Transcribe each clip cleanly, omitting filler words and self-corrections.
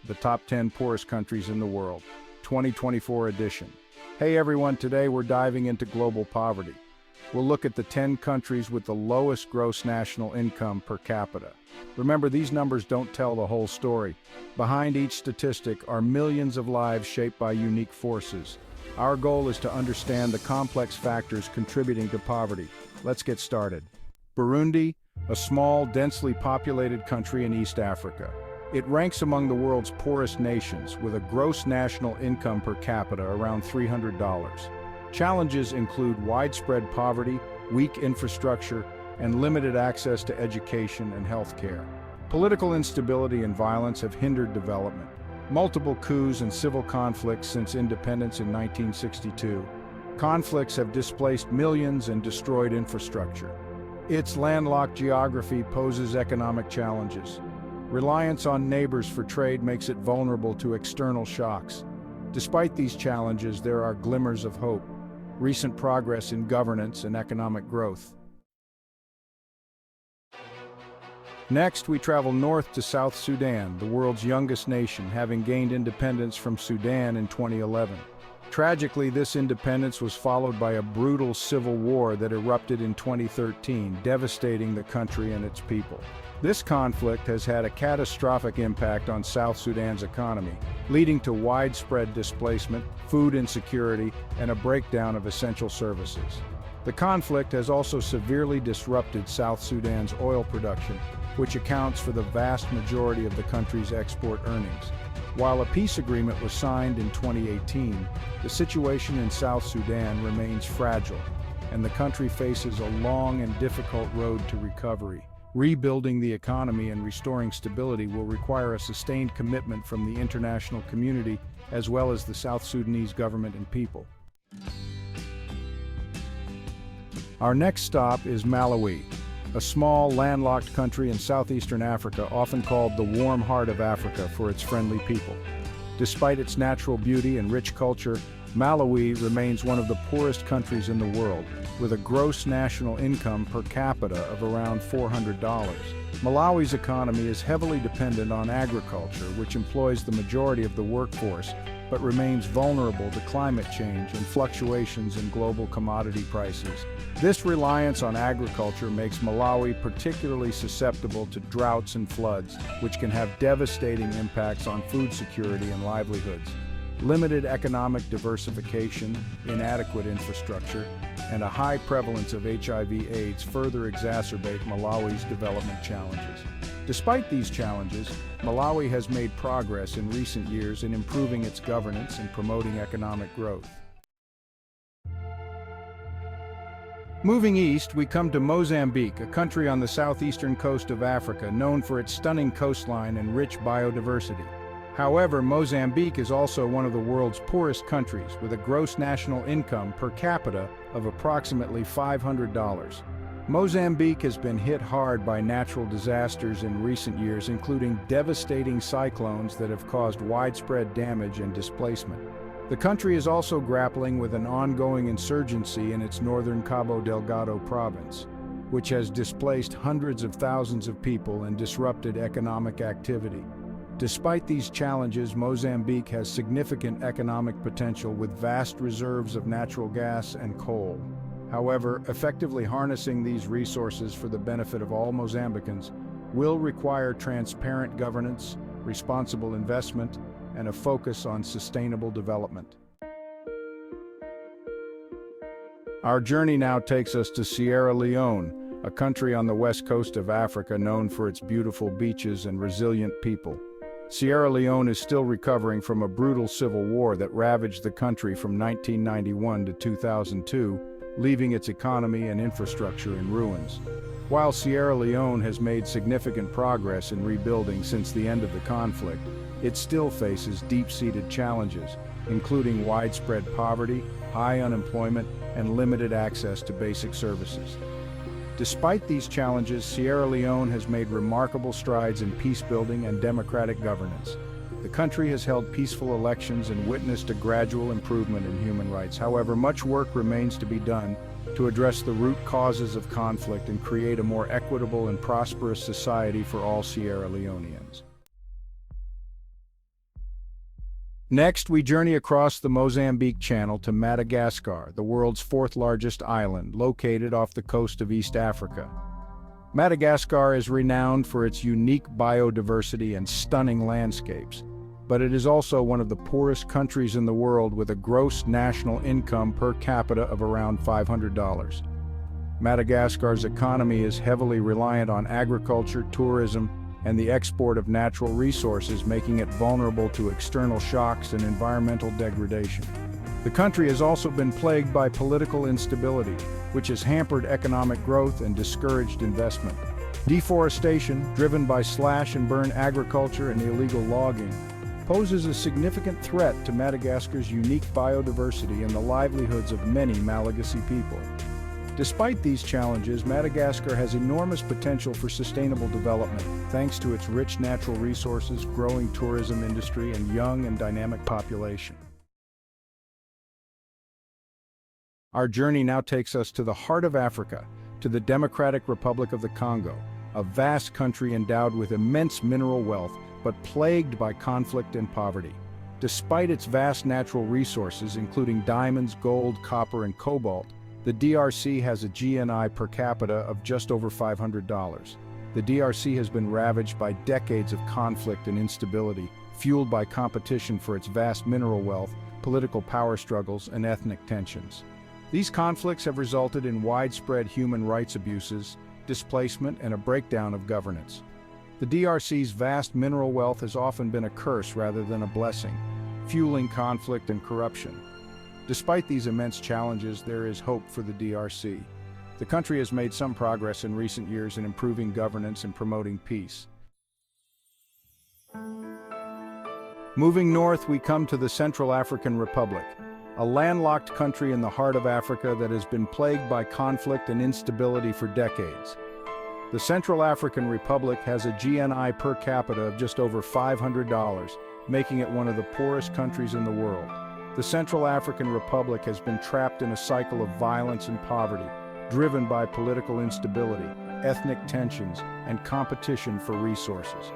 the top 10 poorest countries in the world, 2024 edition. Hey everyone, today we're diving into global poverty. We'll look at the 10 countries with the lowest gross national income per capita. Remember, these numbers don't tell the whole story. Behind each statistic are millions of lives shaped by unique forces. Our goal is to understand the complex factors contributing to poverty. Let's get started. Burundi, a small, densely populated country in East Africa. It ranks among the world's poorest nations, with a gross national income per capita around $300. Challenges include widespread poverty, weak infrastructure, and limited access to education and health care. Political instability and violence have hindered development. Multiple coups and civil conflicts since independence in 1962. Conflicts have displaced millions and destroyed infrastructure. Its landlocked geography poses economic challenges. Reliance on neighbors for trade makes it vulnerable to external shocks. Despite these challenges, there are glimmers of hope. Recent progress in governance and economic growth. Next, we travel north to South Sudan, the world's youngest nation, having gained independence from Sudan in 2011. Tragically, this independence was followed by a brutal civil war that erupted in 2013, devastating the country and its people. This conflict has had a catastrophic impact on South Sudan's economy, leading to widespread displacement, food insecurity, and a breakdown of essential services. The conflict has also severely disrupted South Sudan's oil production, which accounts for the vast majority of the country's export earnings. While a peace agreement was signed in 2018, the situation in South Sudan remains fragile, and the country faces a long and difficult road to recovery. Rebuilding the economy and restoring stability will require a sustained commitment from the international community, as well as the South Sudanese government and people. Our next stop is Malawi, a small, landlocked country in southeastern Africa, often called the warm heart of Africa for its friendly people. Despite its natural beauty and rich culture, Malawi remains one of the poorest countries in the world, with a gross national income per capita of around $400. Malawi's economy is heavily dependent on agriculture, which employs the majority of the workforce, but remains vulnerable to climate change and fluctuations in global commodity prices. This reliance on agriculture makes Malawi particularly susceptible to droughts and floods, which can have devastating impacts on food security and livelihoods. Limited economic diversification, inadequate infrastructure, and a high prevalence of HIV/AIDS further exacerbate Malawi's development challenges. Despite these challenges, Malawi has made progress in recent years in improving its governance and promoting economic growth. Moving east, we come to Mozambique, a country on the southeastern coast of Africa known for its stunning coastline and rich biodiversity. However, Mozambique is also one of the world's poorest countries, with a gross national income per capita of approximately $500. Mozambique has been hit hard by natural disasters in recent years, including devastating cyclones that have caused widespread damage and displacement. The country is also grappling with an ongoing insurgency in its northern Cabo Delgado province, which has displaced hundreds of thousands of people and disrupted economic activity. Despite these challenges, Mozambique has significant economic potential with vast reserves of natural gas and coal. However, effectively harnessing these resources for the benefit of all Mozambicans will require transparent governance, responsible investment, and a focus on sustainable development. Our journey now takes us to Sierra Leone, a country on the west coast of Africa known for its beautiful beaches and resilient people. Sierra Leone is still recovering from a brutal civil war that ravaged the country from 1991 to 2002, leaving its economy and infrastructure in ruins. While Sierra Leone has made significant progress in rebuilding since the end of the conflict, it still faces deep-seated challenges, including widespread poverty, high unemployment, and limited access to basic services. Despite these challenges, Sierra Leone has made remarkable strides in peace-building and democratic governance. The country has held peaceful elections and witnessed a gradual improvement in human rights. However, much work remains to be done to address the root causes of conflict and create a more equitable and prosperous society for all Sierra Leoneans. Next, we journey across the Mozambique Channel to Madagascar, the world's fourth largest island, located off the coast of East Africa. Madagascar is renowned for its unique biodiversity and stunning landscapes, but it is also one of the poorest countries in the world with a gross national income per capita of around $500. Madagascar's economy is heavily reliant on agriculture, tourism, and the export of natural resources, making it vulnerable to external shocks and environmental degradation. The country has also been plagued by political instability, which has hampered economic growth and discouraged investment. Deforestation, driven by slash-and-burn agriculture and illegal logging, poses a significant threat to Madagascar's unique biodiversity and the livelihoods of many Malagasy people. Despite these challenges, Madagascar has enormous potential for sustainable development, thanks to its rich natural resources, growing tourism industry, and young and dynamic population. Our journey now takes us to the heart of Africa, to the Democratic Republic of the Congo, a vast country endowed with immense mineral wealth, but plagued by conflict and poverty. Despite its vast natural resources, including diamonds, gold, copper, and cobalt, the DRC has a GNI per capita of just over $500. The DRC has been ravaged by decades of conflict and instability, fueled by competition for its vast mineral wealth, political power struggles, and ethnic tensions. These conflicts have resulted in widespread human rights abuses, displacement, and a breakdown of governance. The DRC's vast mineral wealth has often been a curse rather than a blessing, fueling conflict and corruption. Despite these immense challenges, there is hope for the DRC. The country has made some progress in recent years in improving governance and promoting peace. Moving north, we come to the Central African Republic, a landlocked country in the heart of Africa that has been plagued by conflict and instability for decades. The Central African Republic has a GNI per capita of just over $500, making it one of the poorest countries in the world. The Central African Republic has been trapped in a cycle of violence and poverty, driven by political instability, ethnic tensions, and competition for resources.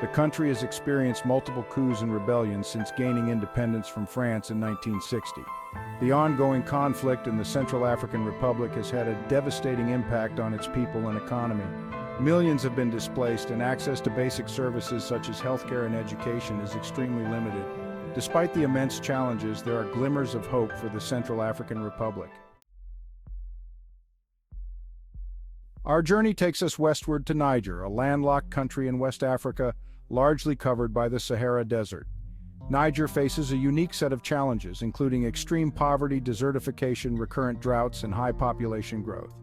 The country has experienced multiple coups and rebellions since gaining independence from France in 1960. The ongoing conflict in the Central African Republic has had a devastating impact on its people and economy. Millions have been displaced, and access to basic services such as healthcare and education is extremely limited. Despite the immense challenges, there are glimmers of hope for the Central African Republic. Our journey takes us westward to Niger, a landlocked country in West Africa, largely covered by the Sahara Desert. Niger faces a unique set of challenges, including extreme poverty, desertification, recurrent droughts, and high population growth.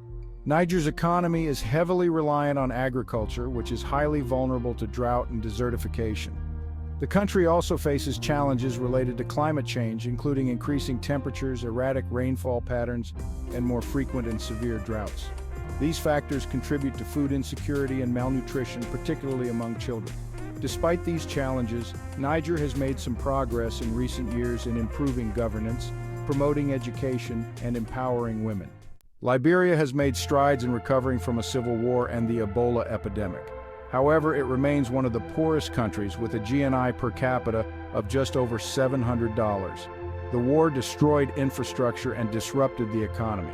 Niger's economy is heavily reliant on agriculture, which is highly vulnerable to drought and desertification. The country also faces challenges related to climate change, including increasing temperatures, erratic rainfall patterns, and more frequent and severe droughts. These factors contribute to food insecurity and malnutrition, particularly among children. Despite these challenges, Niger has made some progress in recent years in improving governance, promoting education, and empowering women. Liberia has made strides in recovering from a civil war and the Ebola epidemic. However, it remains one of the poorest countries with a GNI per capita of just over $700. The war destroyed infrastructure and disrupted the economy.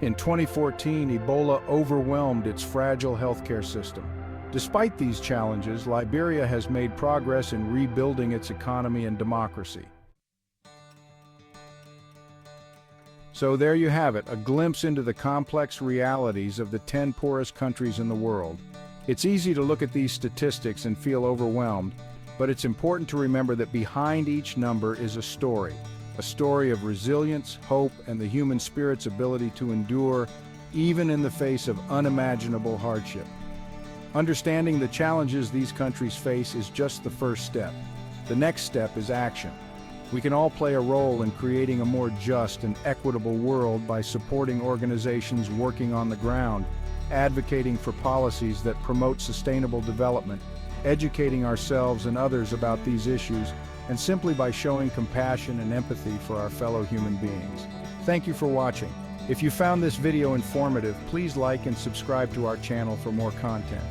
In 2014, Ebola overwhelmed its fragile healthcare system. Despite these challenges, Liberia has made progress in rebuilding its economy and democracy. So there you have it, a glimpse into the complex realities of the 10 poorest countries in the world. It's easy to look at these statistics and feel overwhelmed, but it's important to remember that behind each number is a story of resilience, hope, and the human spirit's ability to endure, even in the face of unimaginable hardship. Understanding the challenges these countries face is just the first step. The next step is action. We can all play a role in creating a more just and equitable world by supporting organizations working on the ground, advocating for policies that promote sustainable development, educating ourselves and others about these issues, and simply by showing compassion and empathy for our fellow human beings. Thank you for watching. If you found this video informative, please like and subscribe to our channel for more content.